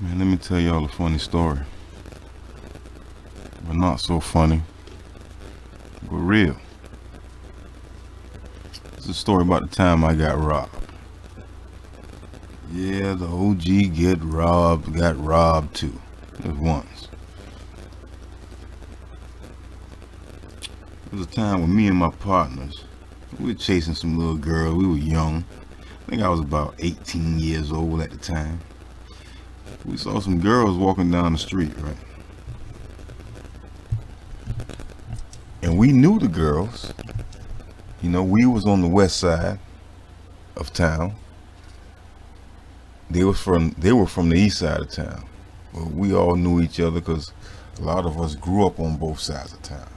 Man, let me tell y'all a funny story. But not so funny, but real. It's a story about the time I got robbed. Yeah, the OG got robbed too. Just once. There was a time when me and my partners, we were chasing some little girl. We were young. I think I was about 18 years old at the time. We saw some girls walking down the street, right? And we knew the girls. You know, we was on the west side of town. They were from the east side of town. But we all knew each other because a lot of us grew up on both sides of town.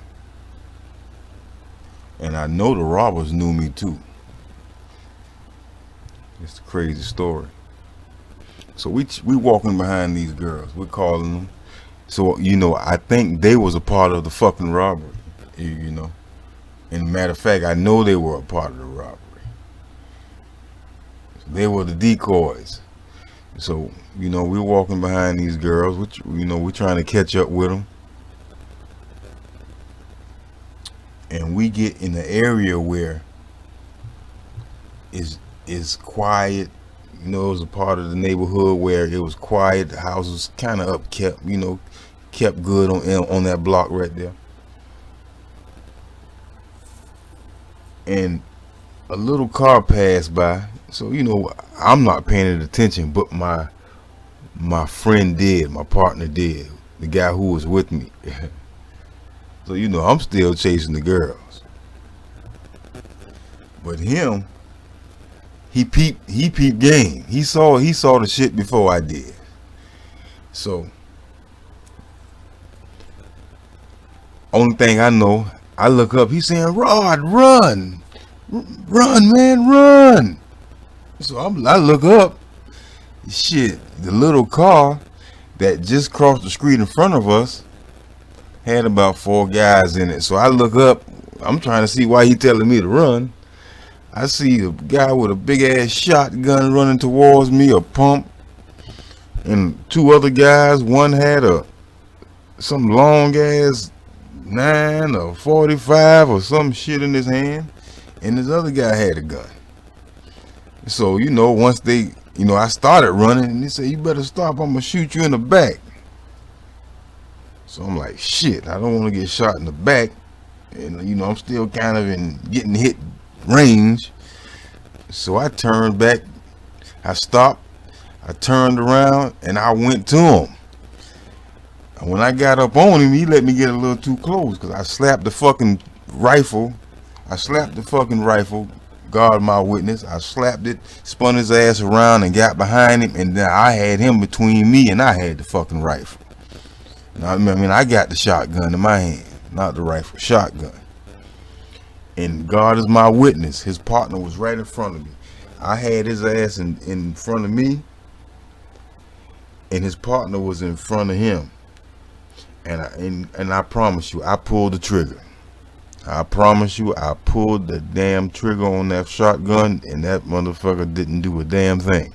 And I know the robbers knew me too. It's a crazy story. So we walking behind these girls. We're calling them. So I think they was a part of the fucking robbery. You know. And matter of fact, I know they were a part of the robbery. They were the decoys. So we're walking behind these girls, which we're trying to catch up with them. And we get in the area where is quiet. It was a part of the neighborhood where it was quiet. The house was kind of upkept. Kept good on that block right there. And a little car passed by. So I'm not paying attention, but my friend did. My partner did. The guy who was with me. So I'm still chasing the girls. But him, he peeped game. He saw the shit before I did. So only thing I know, I look up, he's saying, "Rod, run. Run, man, run." So I look up, shit, the little car that just crossed the street in front of us had about 4 guys in it. So I look up, I'm trying to see why he telling me to run. I see a guy with a big ass shotgun running towards me, a pump, and 2 other guys. One had some long ass 9 or 45 or some shit in his hand, and this other guy had a gun. So once I started running, and they said, "You better stop, I'm gonna shoot you in the back." So I'm like, shit, I don't want to get shot in the back. And I'm still kind of in getting hit range. So I turned back, I stopped, I turned around, and I went to him. And when I got up on him, he let me get a little too close, because I slapped the fucking rifle. God my witness. I slapped it, spun his ass around and got behind him, and then I had him between me and I had the fucking rifle. Now, I got the shotgun in my hand, not the rifle, shotgun. And God is my witness. His partner was right in front of me. I had his ass in front of me, and his partner was in front of him. And I promise you, I pulled the trigger. I promise you, I pulled the damn trigger on that shotgun, and that motherfucker didn't do a damn thing.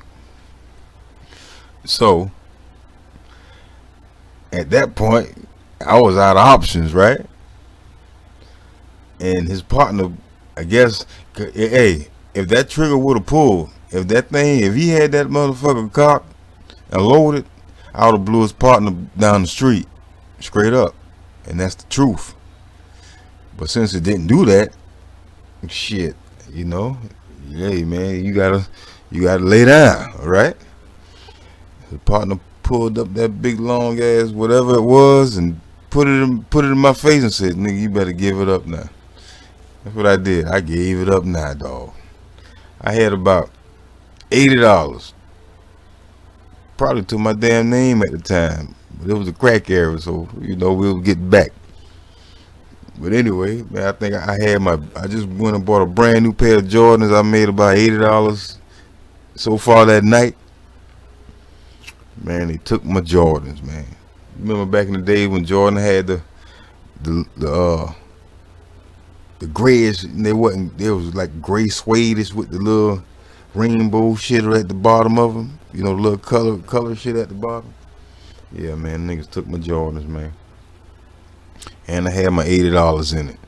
So at that point, I was out of options, right? And his partner, I guess, hey, if that trigger would have pulled, if he had that motherfucker cocked and loaded, I would have blew his partner down the street, straight up. And that's the truth. But since it didn't do that, shit, hey man, you gotta lay down, all right? His partner pulled up that big long ass whatever it was and put it in my face and said, "Nigga, you better give it up now." That's what I did. I gave it up now, dog. I had about $80, probably to my damn name at the time, but it was a crack era, so we'll get back. But anyway, man, I think I just went and bought a brand new pair of Jordans. I made about $80 so far that night. Man, they took my Jordans, man. Remember back in the day when Jordan had the grayish, and they was like gray suede with the little rainbow shit at the bottom of them. You know, the little color shit at the bottom. Yeah, man, niggas took my Jordans, man. And I had my $80 in it.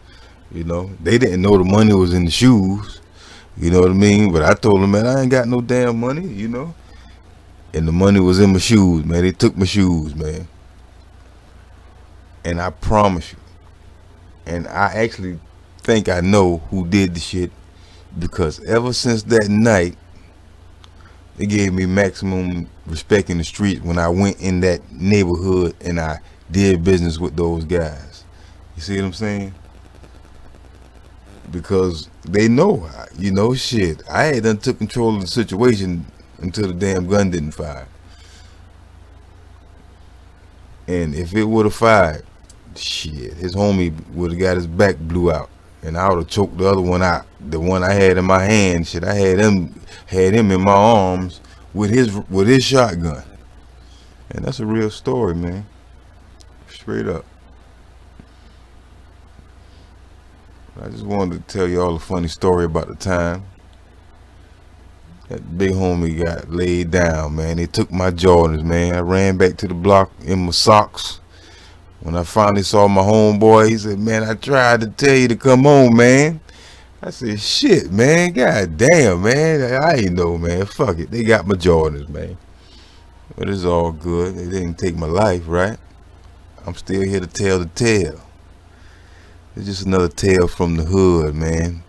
You know, they didn't know the money was in the shoes. You know what I mean? But I told them, man, I ain't got no damn money, you know. And the money was in my shoes, man. They took my shoes, man. And I promise you, and I actually think I know who did the shit, because ever since that night, they gave me maximum respect in the street when I went in that neighborhood and I did business with those guys. You see what I'm saying? Because they know, you know, shit. I had done took control of the situation until the damn gun didn't fire. And if it would have fired, shit, his homie would have got his back blew out, and I would have choked the other one out. The one I had in my hand, shit, I had him in my arms with his shotgun. And that's a real story, man. Straight up. I just wanted to tell you all a funny story about the time that big homie got laid down, man. They took my Jordans, man. I ran back to the block in my socks. When I finally saw my homeboy, he said, man, I tried to tell you to come on, man. I said, shit, man. God damn, man. I ain't know, man. Fuck it. They got my Jordans, man. But it's all good. They didn't take my life, right? I'm still here to tell the tale. It's just another tale from the hood, man.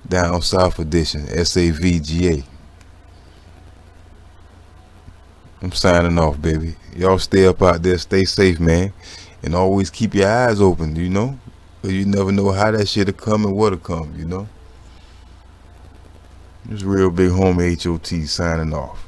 Down South edition, SAVGA. I'm signing off, baby. Y'all stay up out there, stay safe, man. And always keep your eyes open, you know? Because you never know how that shit'll come and what'll come, you know? This real big homie HOT signing off.